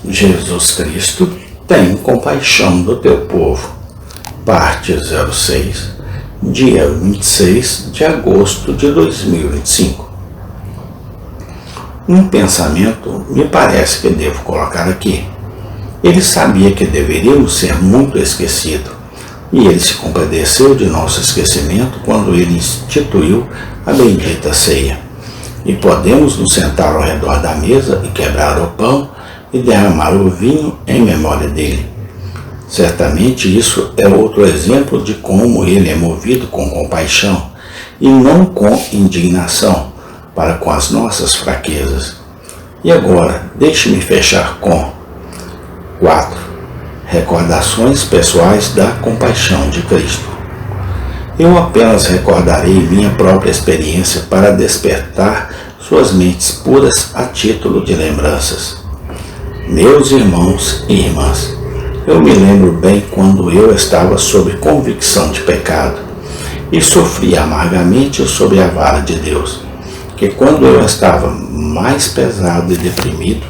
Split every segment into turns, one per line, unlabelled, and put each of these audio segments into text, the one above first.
Jesus Cristo, tem compaixão do teu povo. Parte 06, dia 26 de agosto de 2025. Um pensamento me parece que devo colocar aqui. Ele sabia que deveríamos ser muito esquecidos, e ele se compadeceu de nosso esquecimento quando ele instituiu a bendita ceia. E podemos nos sentar ao redor da mesa e quebrar o pão e derramar o vinho em memória dele. Certamente isso é outro exemplo de como ele é movido com compaixão e não com indignação para com as nossas fraquezas. E agora, deixe-me fechar com 4. Recordações pessoais da compaixão de Cristo. Eu apenas recordarei minha própria experiência para despertar suas mentes puras a título de lembranças. Meus irmãos e irmãs, eu me lembro bem quando eu estava sob convicção de pecado e sofria amargamente sob a vara de Deus, que quando eu estava mais pesado e deprimido,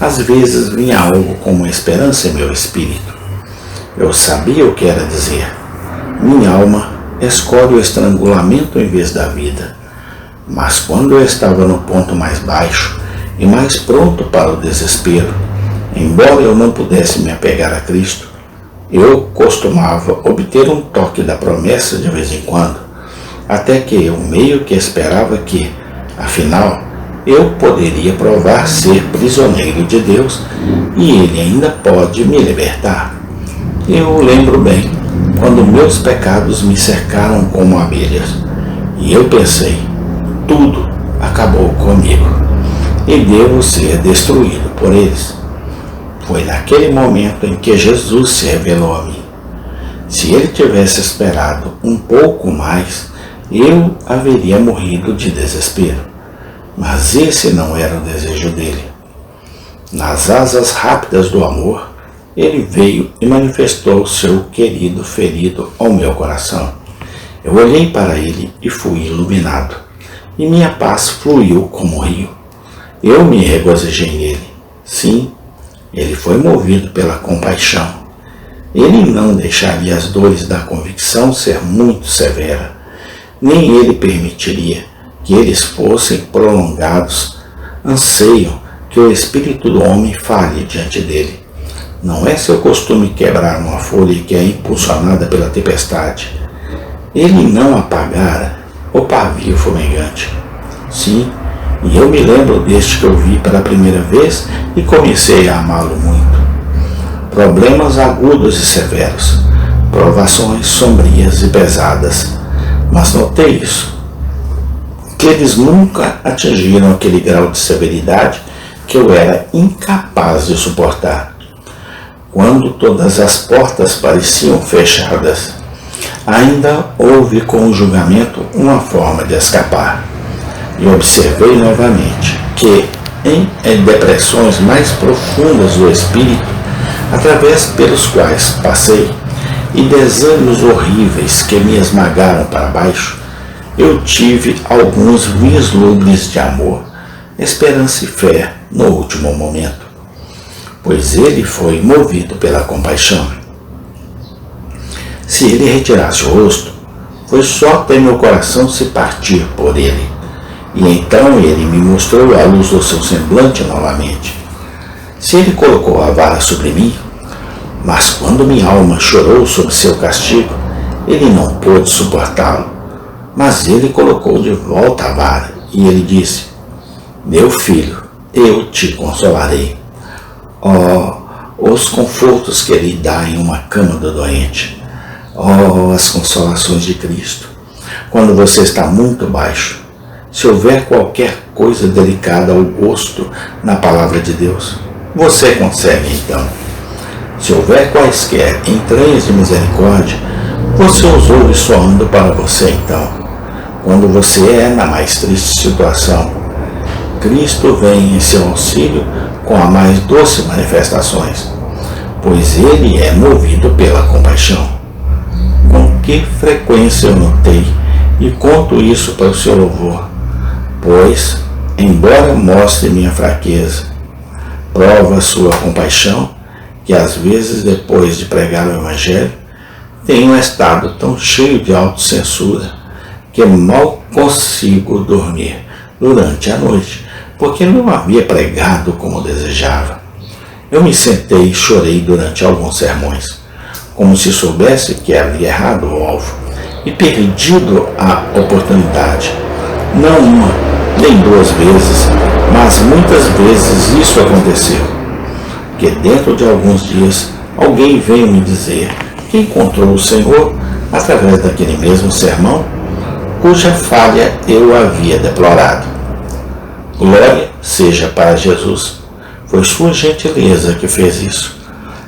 às vezes vinha algo como esperança em meu espírito. Eu sabia o que era dizer: minha alma escolhe o estrangulamento em vez da vida. Mas quando eu estava no ponto mais baixo e mais pronto para o desespero, embora eu não pudesse me apegar a Cristo, eu costumava obter um toque da promessa de vez em quando, até que eu meio que esperava que, afinal, eu poderia provar ser prisioneiro de Deus e Ele ainda pode me libertar. Eu lembro bem quando meus pecados me cercaram como abelhas e eu pensei: tudo acabou comigo e devo ser destruído por eles. Foi naquele momento em que Jesus se revelou a mim. Se ele tivesse esperado um pouco mais, eu haveria morrido de desespero. Mas esse não era o desejo dele. Nas asas rápidas do amor, ele veio e manifestou seu querido ferido ao meu coração. Eu olhei para ele e fui iluminado, e minha paz fluiu como rio. Eu me regozijei nele. Sim, ele foi movido pela compaixão. Ele não deixaria as dores da convicção ser muito severa, nem ele permitiria que eles fossem prolongados. Anseio que o espírito do homem fale diante dele. Não é seu costume quebrar uma folha que é impulsionada pela tempestade. Ele não apagara o pavio fumegante. Sim, e eu me lembro deste que eu vi pela primeira vez e comecei a amá-lo muito. Problemas agudos e severos, provações sombrias e pesadas, mas notei isso, que eles nunca atingiram aquele grau de severidade que eu era incapaz de suportar. Quando todas as portas pareciam fechadas, ainda houve com o julgamento uma forma de escapar. E observei novamente que, em depressões mais profundas do espírito, através pelos quais passei, e desânimos horríveis que me esmagaram para baixo, eu tive alguns vislumbres de amor, esperança e fé no último momento, pois ele foi movido pela compaixão. Se ele retirasse o rosto, foi só até meu coração se partir por ele. E então ele me mostrou a luz do seu semblante novamente. Se ele colocou a vara sobre mim, mas quando minha alma chorou sob seu castigo, ele não pôde suportá-lo. Mas ele colocou de volta a vara, e ele disse: meu filho, eu te consolarei. Oh, os confortos que ele dá em uma cama do doente. Oh, as consolações de Cristo. Quando você está muito baixo, se houver qualquer coisa delicada ao gosto na palavra de Deus, você consegue então. Se houver quaisquer entranhas de misericórdia, você os ouve soando para você então. Quando você é na mais triste situação, Cristo vem em seu auxílio com a mais doce manifestações, pois ele é movido pela compaixão. Com que frequência eu notei e conto isso para o seu louvor, pois, embora mostre minha fraqueza, prova sua compaixão, que às vezes, depois de pregar o Evangelho, tenho estado tão cheio de autocensura que mal consigo dormir durante a noite, porque não havia pregado como desejava. Eu me sentei e chorei durante alguns sermões, como se soubesse que havia errado o alvo e perdido a oportunidade. Não uma, nem duas vezes, mas muitas vezes isso aconteceu. Que dentro de alguns dias alguém veio me dizer que encontrou o Senhor através daquele mesmo sermão, cuja falha eu havia deplorado. Glória seja para Jesus. Foi sua gentileza que fez isso.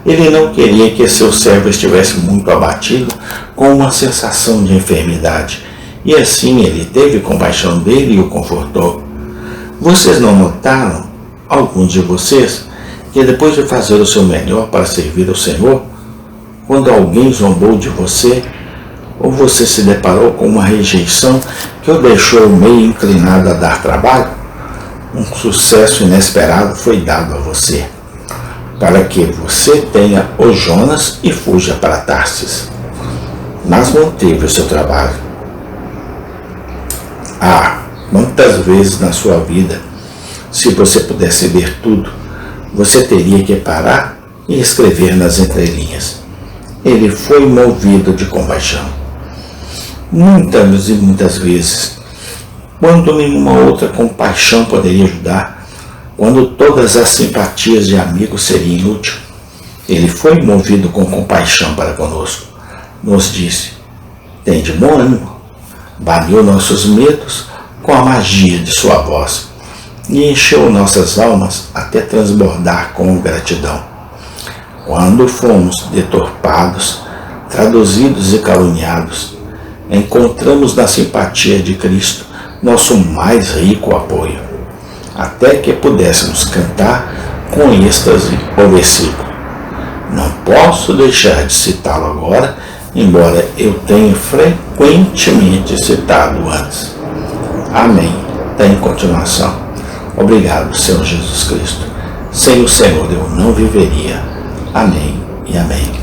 Ele não queria que seu servo estivesse muito abatido com uma sensação de enfermidade, e assim ele teve compaixão dele e o confortou. Vocês não notaram, alguns de vocês, que depois de fazer o seu melhor para servir ao Senhor, quando alguém zombou de você, ou você se deparou com uma rejeição que o deixou meio inclinado a dar trabalho, um sucesso inesperado foi dado a você, para que você tenha o Jonas e fuja para Tarsis. Mas manteve o seu trabalho. Quantas vezes na sua vida, se você pudesse ler tudo, você teria que parar e escrever nas entrelinhas: ele foi movido de compaixão. Muitas e muitas vezes, quando nenhuma outra compaixão poderia ajudar, quando todas as simpatias de amigos seriam inúteis, ele foi movido com compaixão para conosco. Nos disse: tem de bom ânimo. Baniu nossos medos com a magia de sua voz e encheu nossas almas até transbordar com gratidão. Quando fomos deturpados, traduzidos e caluniados, encontramos na simpatia de Cristo nosso mais rico apoio, até que pudéssemos cantar com êxtase o versículo. Não posso deixar de citá-lo agora, embora eu tenha frequentemente citado antes. Amém. Tem continuação. Obrigado, Senhor Jesus Cristo. Sem o Senhor eu não viveria. Amém e amém.